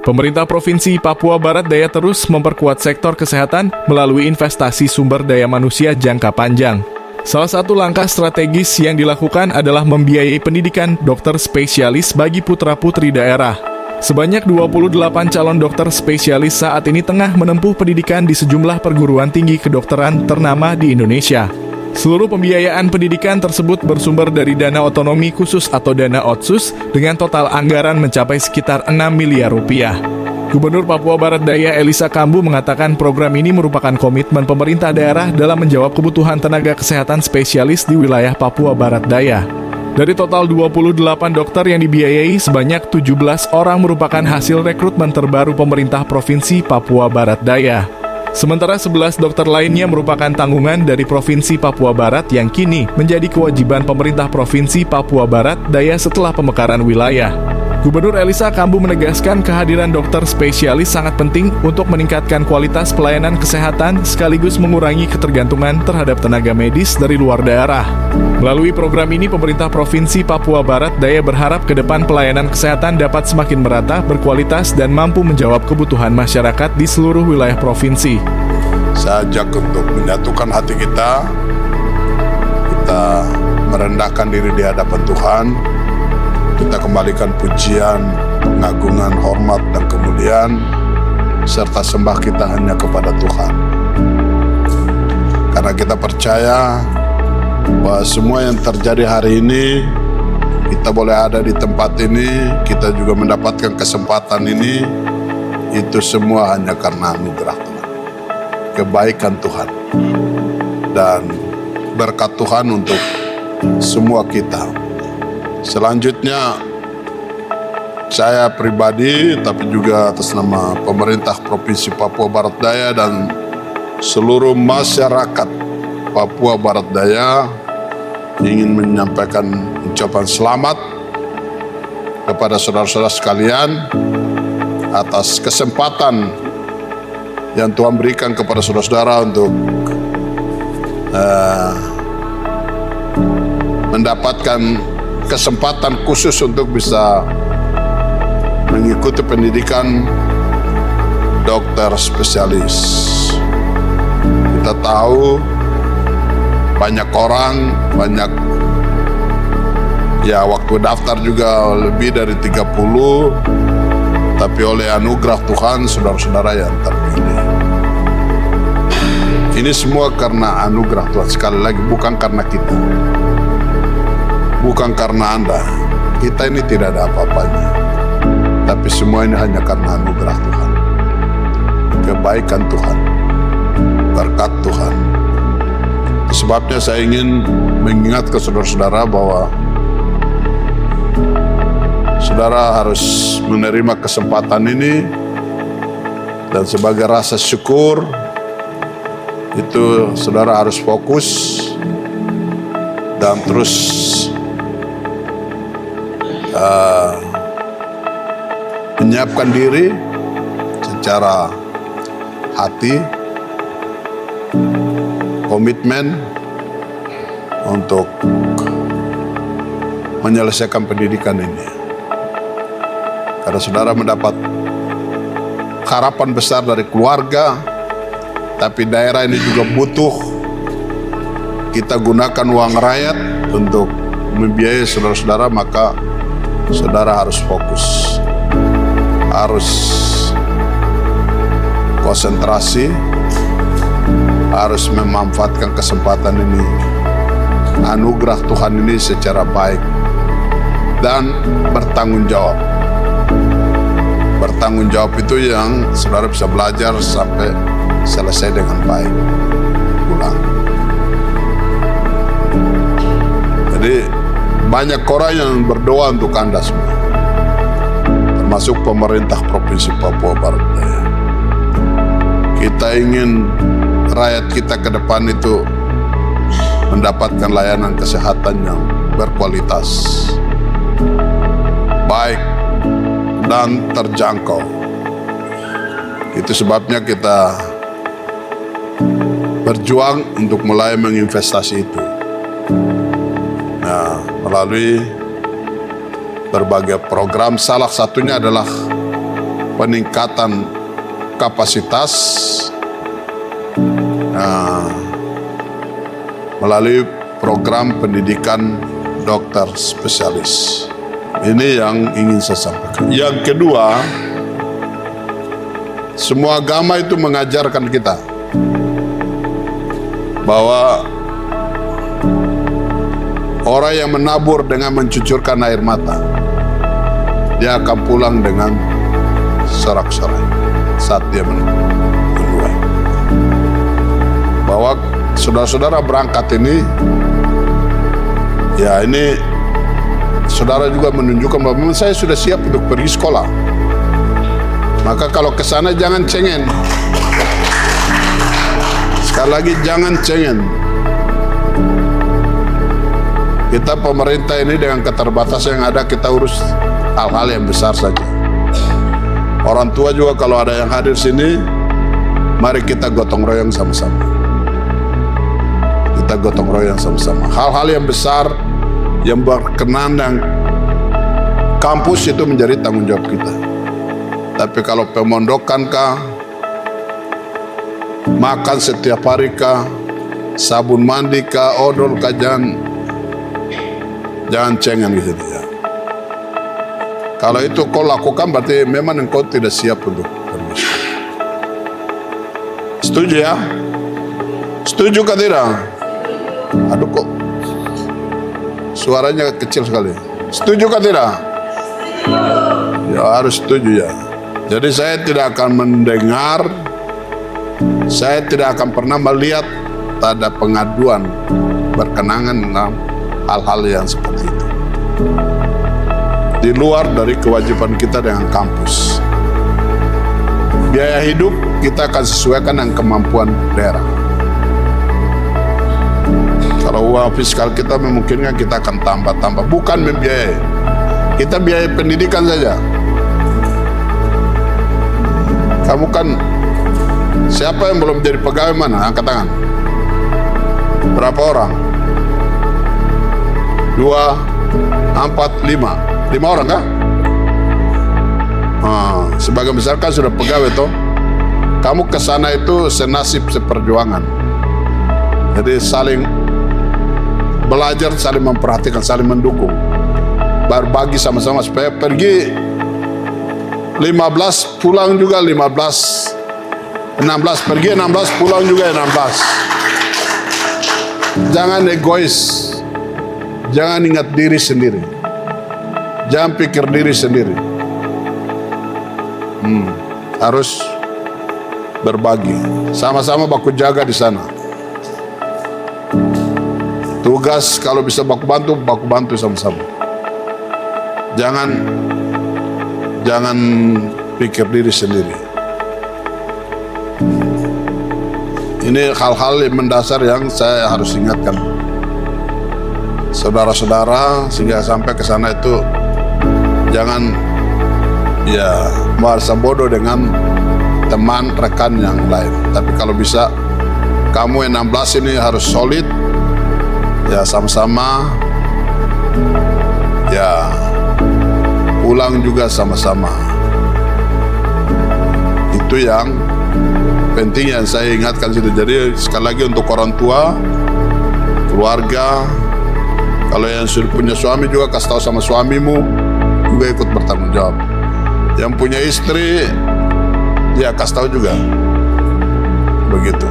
Pemerintah Provinsi Papua Barat Daya terus memperkuat sektor kesehatan melalui investasi sumber daya manusia jangka panjang. Salah satu langkah strategis yang dilakukan adalah membiayai pendidikan dokter spesialis bagi putra-putri daerah. Sebanyak 28 calon dokter spesialis saat ini tengah menempuh pendidikan di sejumlah perguruan tinggi kedokteran ternama di Indonesia. Seluruh pembiayaan pendidikan tersebut bersumber dari dana otonomi khusus atau dana Otsus dengan total anggaran mencapai sekitar 6 miliar rupiah. Gubernur Papua Barat Daya Elisa Kambu mengatakan program ini merupakan komitmen pemerintah daerah dalam menjawab kebutuhan tenaga kesehatan spesialis di wilayah Papua Barat Daya. Dari total 28 dokter yang dibiayai, sebanyak 17 orang merupakan hasil rekrutmen terbaru pemerintah Provinsi Papua Barat Daya. Sementara 11 dokter lainnya merupakan tanggungan dari Provinsi Papua Barat yang kini menjadi kewajiban pemerintah Provinsi Papua Barat Daya setelah pemekaran wilayah. Gubernur Elisa Kambu menegaskan kehadiran dokter spesialis sangat penting untuk meningkatkan kualitas pelayanan kesehatan sekaligus mengurangi ketergantungan terhadap tenaga medis dari luar daerah. Melalui program ini, pemerintah Provinsi Papua Barat Daya berharap ke depan pelayanan kesehatan dapat semakin merata, berkualitas, dan mampu menjawab kebutuhan masyarakat di seluruh wilayah provinsi. Saya ajak untuk menyatukan hati kita merendahkan diri di hadapan Tuhan, kita kembalikan pujian, pengagungan, hormat, dan kemuliaan, serta sembah kita hanya kepada Tuhan. Karena kita percaya bahwa semua yang terjadi hari ini, kita boleh ada di tempat ini, kita juga mendapatkan kesempatan ini, itu semua hanya karena anugerah Tuhan, kebaikan Tuhan, dan berkat Tuhan untuk semua kita. Selanjutnya, saya pribadi, tapi juga atas nama pemerintah Provinsi Papua Barat Daya dan seluruh masyarakat Papua Barat Daya ingin menyampaikan ucapan selamat kepada saudara-saudara sekalian atas kesempatan yang Tuhan berikan kepada saudara-saudara untuk mendapatkan kesempatan khusus untuk bisa mengikuti pendidikan dokter spesialis. Kita tahu banyak orang, waktu daftar juga lebih dari 30, tapi oleh anugerah Tuhan saudara-saudara yang terpilih. Ini semua karena anugerah Tuhan, sekali lagi bukan karena kita, bukan karena Anda. Kita ini tidak ada apa-apanya, tapi semua ini hanya karena anugerah Tuhan, kebaikan Tuhan, berkat Tuhan. Sebabnya saya ingin mengingatkan saudara-saudara bahwa saudara harus menerima kesempatan ini, dan sebagai rasa syukur itu saudara harus fokus dan terus menyiapkan diri secara hati, komitmen untuk menyelesaikan pendidikan ini. Karena saudara mendapat harapan besar dari keluarga, tapi daerah ini juga butuh kita gunakan uang rakyat untuk membiayai saudara-saudara, maka saudara harus fokus, harus konsentrasi, harus memanfaatkan kesempatan ini, anugerah Tuhan ini secara baik, dan bertanggung jawab. Bertanggung jawab itu yang saudara bisa belajar sampai selesai dengan baik, pulang. Jadi banyak orang yang berdoa untuk Anda semua, termasuk pemerintah Provinsi Papua Barat Daya. Kita ingin rakyat kita ke depan itu mendapatkan layanan kesehatan yang berkualitas, baik, dan terjangkau. Itu sebabnya kita berjuang untuk mulai menginvestasi itu. Nah, melalui berbagai program, salah satunya adalah peningkatan kapasitas melalui program pendidikan dokter spesialis. Ini yang ingin saya sampaikan. Yang kedua, semua agama itu mengajarkan kita bahwa orang yang menabur dengan mencucurkan air mata, dia akan pulang dengan sorak-sorai saat dia menuai. Bahwa saudara-saudara berangkat ini, ya ini saudara juga menunjukkan bahwa memang saya sudah siap untuk pergi sekolah. Maka kalau ke sana jangan cengeng. Sekali lagi jangan cengeng. Kita pemerintah ini dengan keterbatasan yang ada, kita urus hal-hal yang besar saja. Orang tua juga kalau ada yang hadir sini, mari kita gotong royong sama-sama. Kita gotong royong sama-sama. Hal-hal yang besar yang berkenan dengan kampus itu menjadi tanggung jawab kita. Tapi kalau pemondokan kah, makan setiap hari kah, sabun mandi kah, odol kah, jangan cengeng gitu ya. Kalau itu kau lakukan berarti memang engkau tidak siap untuk pergi. Setuju ya? Setuju kah tidak? Aduh kok suaranya kecil sekali. Setuju kah tidak? Ya harus setuju ya. Jadi saya tidak akan mendengar, saya tidak akan pernah melihat ada pengaduan berkenangan dengan hal-hal yang seperti itu. Di luar dari kewajiban kita dengan kampus. Biaya hidup kita akan sesuaikan dengan kemampuan daerah. Kalau uang fiskal kita memungkinkan, kita akan tambah-tambah. Bukan membiayai, kita biaya pendidikan saja. Kamu kan, siapa yang belum jadi pegawai mana? Angkat tangan. Berapa orang? 2, 4, 5. 5 orang kah? Sebagian besar kan sudah pegawai toh. Kamu ke sana itu senasib seperjuangan. Jadi saling belajar, saling memperhatikan, saling mendukung. Berbagi sama-sama supaya pergi 15, pulang juga 15. 16, pergi 16, pulang juga 16. Jangan egois. Jangan ingat diri sendiri. Jangan pikir diri sendiri. Harus berbagi. Sama-sama baku jaga di sana. Tugas kalau bisa baku bantu sama-sama. Jangan pikir diri sendiri. Ini hal-hal yang mendasar yang saya harus ingatkan saudara-saudara, sehingga sampai ke sana itu jangan ya merasa bodoh dengan teman rekan yang lain. Tapi kalau bisa kamu yang 16 ini harus solid ya, sama-sama ya, pulang juga sama-sama. Itu yang penting yang saya ingatkan situ. Jadi sekali lagi untuk orang tua, keluarga, kalau yang sudah punya suami juga kasih tahu sama suamimu juga ikut bertanggung jawab. Yang punya istri ya kasih tahu juga. Begitu.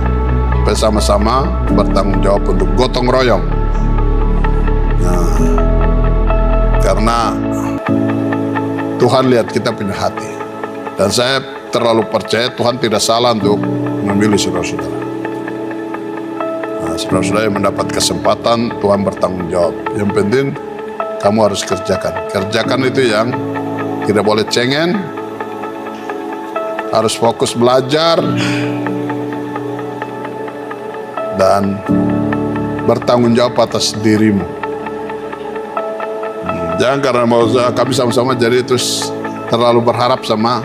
Bersama-sama bertanggung jawab untuk gotong royong. Nah, karena Tuhan lihat kita punya hati. Dan saya terlalu percaya Tuhan tidak salah untuk memilih saudara-saudara. Nah, saudara-saudara yang mendapat kesempatan, Tuhan bertanggung jawab. Yang penting kamu harus kerjakan. Kerjakan itu yang tidak boleh cengeng, harus fokus belajar, dan bertanggung jawab atas dirimu. Jangan karena mau kami sama-sama jadi terus terlalu berharap sama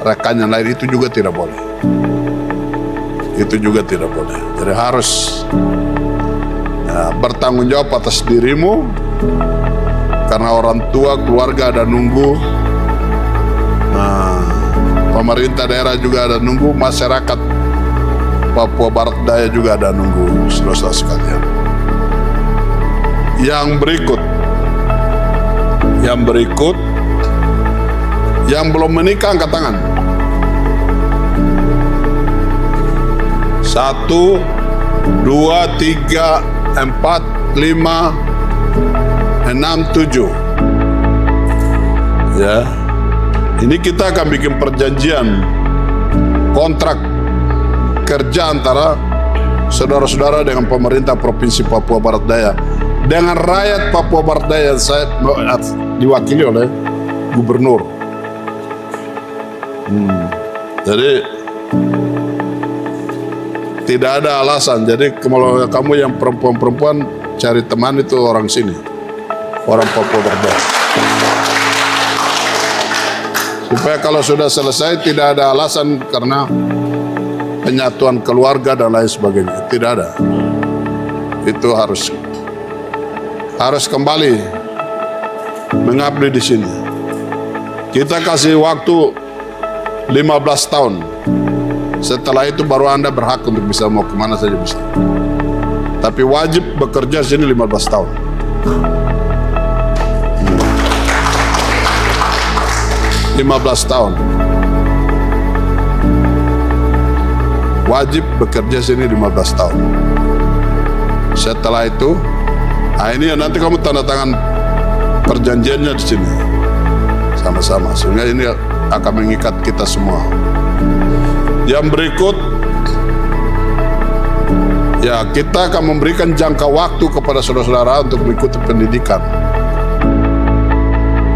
rekan yang lain, itu juga tidak boleh. Itu juga tidak boleh. Jadi harus bertanggung jawab atas dirimu, karena orang tua, keluarga ada nunggu. Pemerintah daerah juga ada nunggu, masyarakat Papua Barat Daya juga ada nunggu, saudara sekalian. Yang berikut, yang belum menikah angkat tangan. 1, 2, 3, 4, 5, 6, 7. Ya, ini kita akan bikin perjanjian kontrak kerja antara saudara-saudara dengan pemerintah Provinsi Papua Barat Daya, dengan rakyat Papua Barat Daya. Saya diwakili oleh gubernur. Jadi tidak ada alasan. Jadi kalau kamu yang perempuan-perempuan cari teman itu orang sini, orang Papua Barat Daya. Supaya kalau sudah selesai tidak ada alasan karena penyatuan keluarga dan lain sebagainya. Tidak ada. Itu harus kembali mengabdi di sini. Kita kasih waktu 15 tahun. Setelah itu baru Anda berhak untuk bisa mau kemana saja bisa. Tapi wajib bekerja sini 15 tahun. Hmm. 15 tahun. Wajib bekerja sini 15 tahun. Setelah itu, ini nanti kamu tanda tangan perjanjiannya di sini. Sama-sama. Sehingga ini akan mengikat kita semua. Yang berikut, ya kita akan memberikan jangka waktu kepada saudara-saudara untuk mengikuti pendidikan.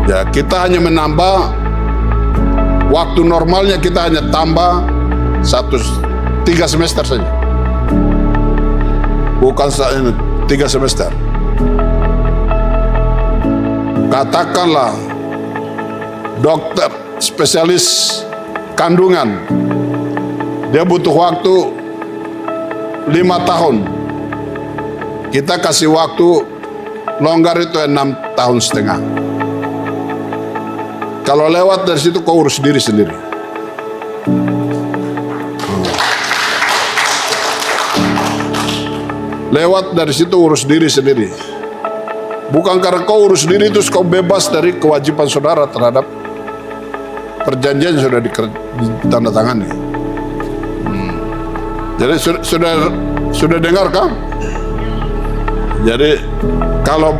Ya kita hanya menambah waktu normalnya, kita hanya tambah 3 semester saja. Bukan 3 semester. Katakanlah dokter spesialis kandungan, dia butuh waktu 5 tahun. Kita kasih waktu longgar itu 6,5 tahun. Kalau lewat dari situ kau urus diri sendiri. Lewat dari situ urus diri sendiri. Bukan karena kau urus diri terus kau bebas dari kewajiban saudara terhadap perjanjian yang sudah ditandatangani. Jadi sudah dengar kan? Jadi kalau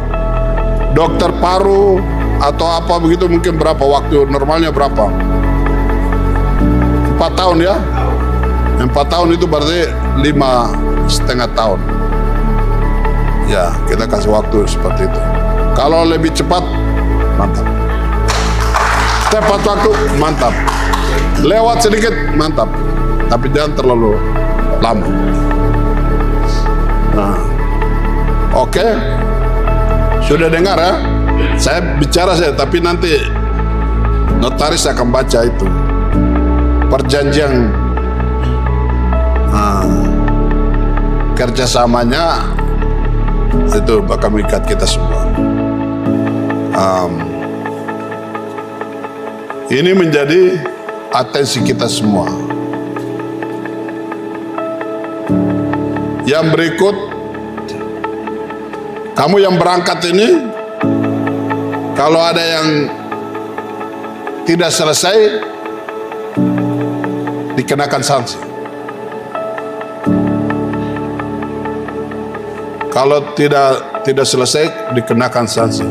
dokter paru atau apa begitu mungkin berapa waktu normalnya berapa? 4 tahun ya? 4 tahun itu berarti 5,5 tahun. Ya kita kasih waktu seperti itu. Kalau lebih cepat mantap. Tepat waktu mantap. Lewat sedikit mantap. Tapi jangan terlalu lama. Nah, oke. Sudah dengar ya? Saya bicara saya, tapi nanti notaris akan baca itu perjanjian kerjasamanya, itu bakal mengikat kita semua. Ini menjadi atensi kita semua. Yang berikut, kamu yang berangkat ini, kalau ada yang tidak selesai, dikenakan sanksi. Kalau tidak selesai, dikenakan sanksi.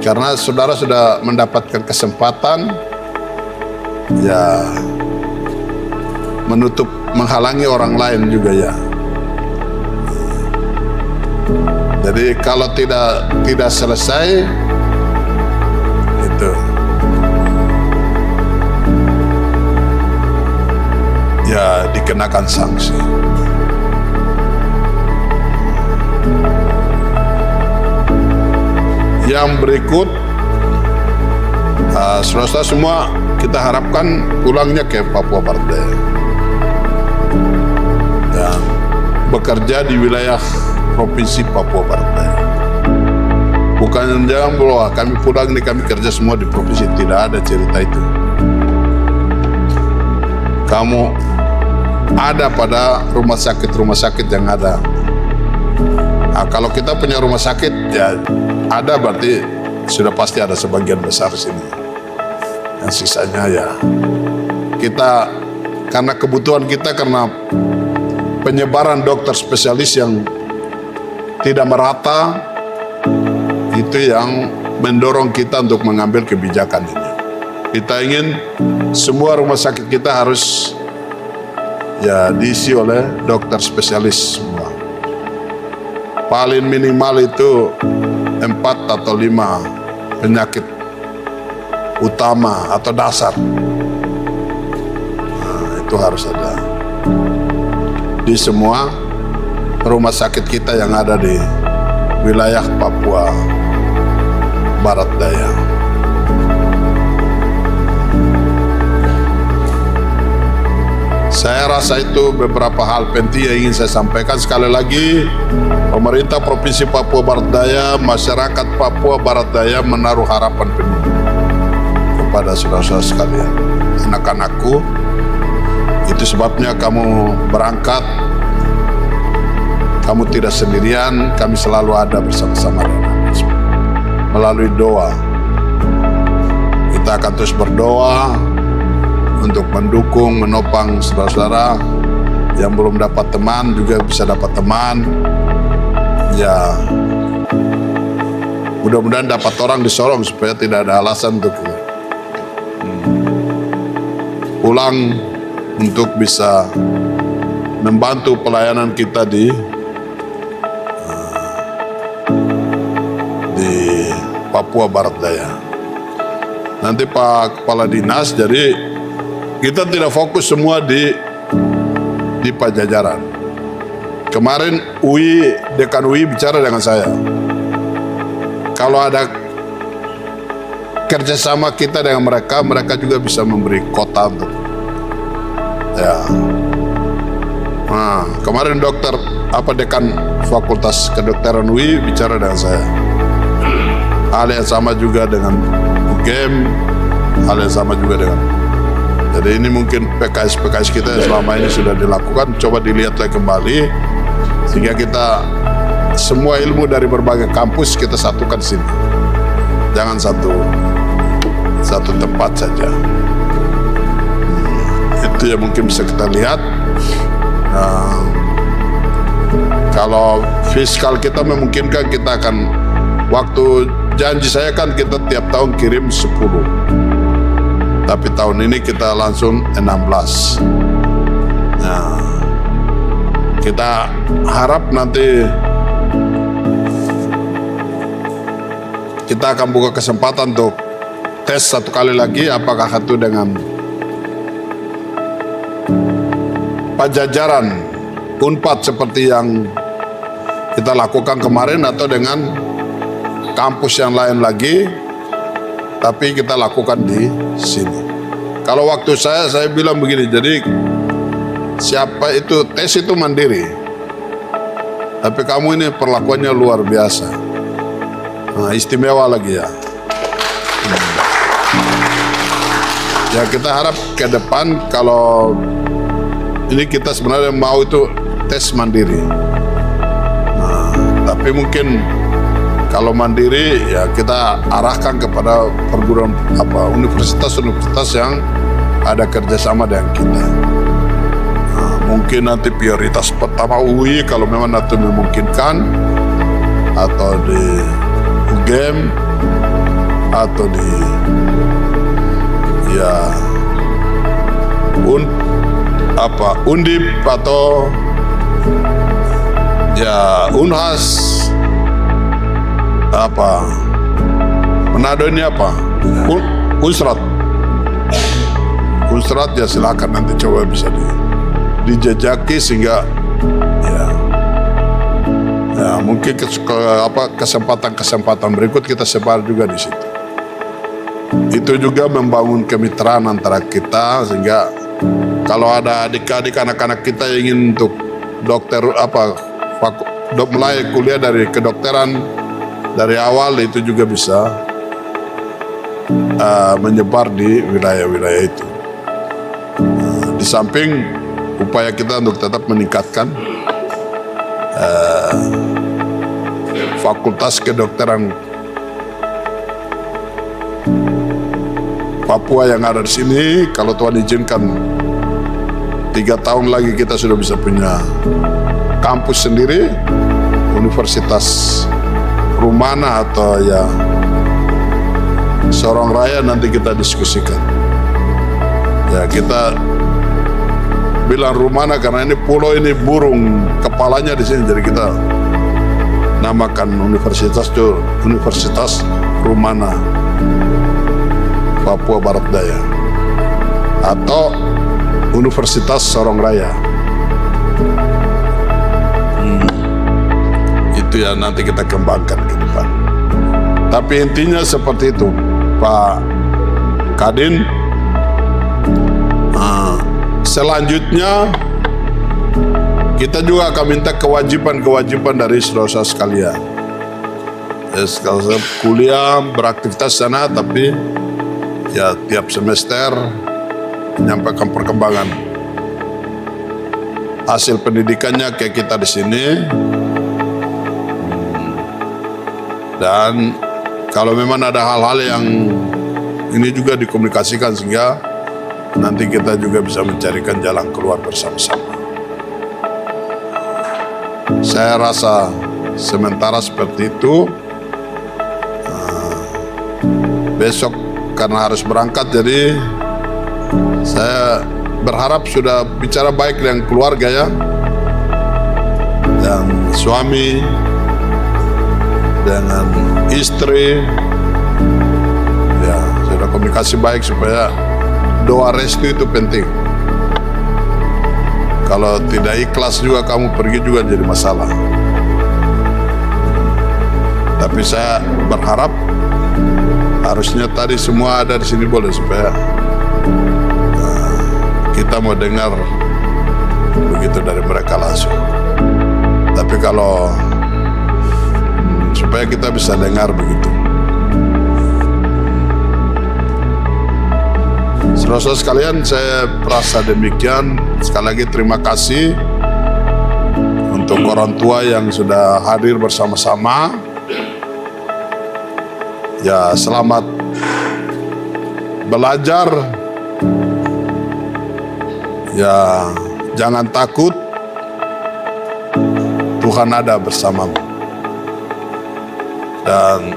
Karena saudara sudah mendapatkan kesempatan, ya menghalangi orang lain juga ya. Jadi kalau tidak selesai, itu ya dikenakan sanksi. Yang berikut, saudara-saudara semua kita harapkan pulangnya ke Papua Barat Daya dan bekerja di wilayah Provinsi Papua Barat Daya. Bukan jangan bahwa kami pulang nih kami kerja semua di provinsi, tidak ada cerita itu. kamu ada pada rumah sakit yang ada. Nah, kalau kita punya rumah sakit ya ada, berarti sudah pasti ada sebagian besar sini. Yang sisanya ya kita, karena kebutuhan kita, karena penyebaran dokter spesialis yang tidak merata, itu yang mendorong kita untuk mengambil kebijakan ini. Kita ingin semua rumah sakit kita harus ya diisi oleh dokter spesialis semua. Paling minimal itu 4 atau 5 penyakit utama atau dasar. Nah, itu harus ada di semua rumah sakit kita yang ada di wilayah Papua Barat Daya. Saya rasa itu beberapa hal penting yang ingin saya sampaikan. Sekali lagi, pemerintah Provinsi Papua Barat Daya, masyarakat Papua Barat Daya menaruh harapan penuh kepada saudara-saudara sekalian, anak-anakku. Itu sebabnya kamu berangkat, kamu tidak sendirian, kami selalu ada bersama-sama dengan Anda. Melalui doa, kita akan terus berdoa untuk mendukung, menopang saudara-saudara yang belum dapat teman juga bisa dapat teman. Ya, mudah-mudahan dapat orang disorong supaya tidak ada alasan untuk pulang, untuk bisa membantu pelayanan kita di Papua Barat Daya. Nanti Pak Kepala Dinas, jadi kita tidak fokus semua di Pajajaran. Kemarin Dekan UI bicara dengan saya. Kalau ada kerjasama kita dengan mereka, mereka juga bisa memberi kota untuk ya. Nah, kemarin Dekan Fakultas Kedokteran UI bicara dengan saya. Hal yang sama juga dengan UGM, hal yang sama juga dengan. Jadi ini mungkin PKS kita yang selama ini sudah dilakukan, coba dilihat lagi kembali, sehingga kita semua ilmu dari berbagai kampus kita satukan di sini. Jangan satu tempat saja. Itu yang mungkin bisa kita lihat. Kalau fiskal kita memungkinkan, kita akan, waktu janji saya kan kita tiap tahun kirim 10. Tapi tahun ini kita langsung 16. Nah, kita harap nanti kita akan buka kesempatan untuk tes satu kali lagi, apakah itu dengan Pajajaran Unpad seperti yang kita lakukan kemarin, atau dengan kampus yang lain lagi, tapi kita lakukan di sini. Kalau waktu saya bilang begini, jadi siapa itu tes itu mandiri, tapi kamu ini perlakuannya luar biasa. Nah, istimewa lagi ya. Ya kita harap ke depan kalau ini kita sebenarnya mau itu tes mandiri. Nah, tapi mungkin kalau mandiri ya kita arahkan kepada perguruan universitas yang ada kerjasama dengan kita. Nah, mungkin nanti prioritas pertama UI kalau memang nanti memungkinkan, atau di UGM, atau di ya Undip, atau ya Unhas. Manado ini Unsrat ya, silakan nanti coba bisa dijajaki sehingga ya mungkin kesempatan berikut kita sebar juga di situ. Itu juga membangun kemitraan antara kita, sehingga kalau ada adik-adik anak-anak kita yang ingin untuk mulai kuliah dari kedokteran dari awal, itu juga bisa menyebar di wilayah-wilayah itu. Di Di samping upaya kita untuk tetap meningkatkan Fakultas Kedokteran Papua yang ada di sini, kalau Tuhan izinkan 3 tahun lagi kita sudah bisa punya kampus sendiri, Universitas Rumana atau ya Sorong Raya, nanti kita diskusikan. Ya, kita bilang Rumana karena ini pulau, ini burung kepalanya di sini, jadi kita namakan universitas itu Universitas Rumana Papua Barat Daya atau Universitas Sorong Raya. Itu ya nanti kita kembangkan ke depan. Tapi intinya seperti itu, Pak Kadin. Selanjutnya kita juga akan minta kewajiban-kewajiban dari saudara sekalian. Kalau kuliah beraktivitas sana, tapi ya tiap semester menyampaikan perkembangan hasil pendidikannya kayak kita di sini. Dan kalau memang ada hal-hal yang ini juga dikomunikasikan sehingga nanti kita juga bisa mencarikan jalan keluar bersama-sama. Saya rasa sementara seperti itu. Besok karena harus berangkat, jadi saya berharap sudah bicara baik dengan keluarga ya, dan suami, dengan istri, ya sudah komunikasi baik supaya doa restu itu penting. Kalau tidak ikhlas juga kamu pergi juga jadi masalah. Tapi saya berharap harusnya tadi semua ada di sini boleh, supaya kita mau dengar begitu dari mereka langsung. Tapi kalau supaya kita bisa dengar begitu. Saudara sekalian, saya merasa demikian. Sekali lagi terima kasih untuk orang tua yang sudah hadir bersama-sama. Ya, selamat belajar. Ya, jangan takut. Tuhan ada bersamamu. Dan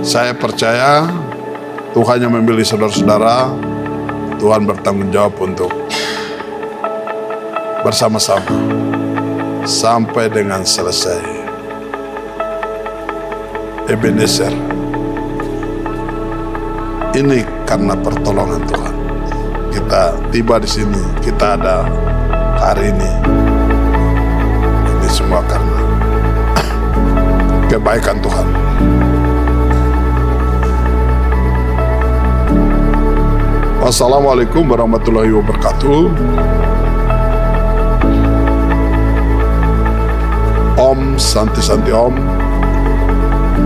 saya percaya Tuhan yang memilih saudara-saudara, Tuhan bertanggung jawab untuk bersama-sama sampai dengan selesai. Ebenezer, ini karena pertolongan Tuhan kita tiba di sini, kita ada hari ini. Ini semua karena kebaikan Tuhan. Wassalamualaikum warahmatullahi wabarakatuh. Om Santi Santi Om.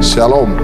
Shalom.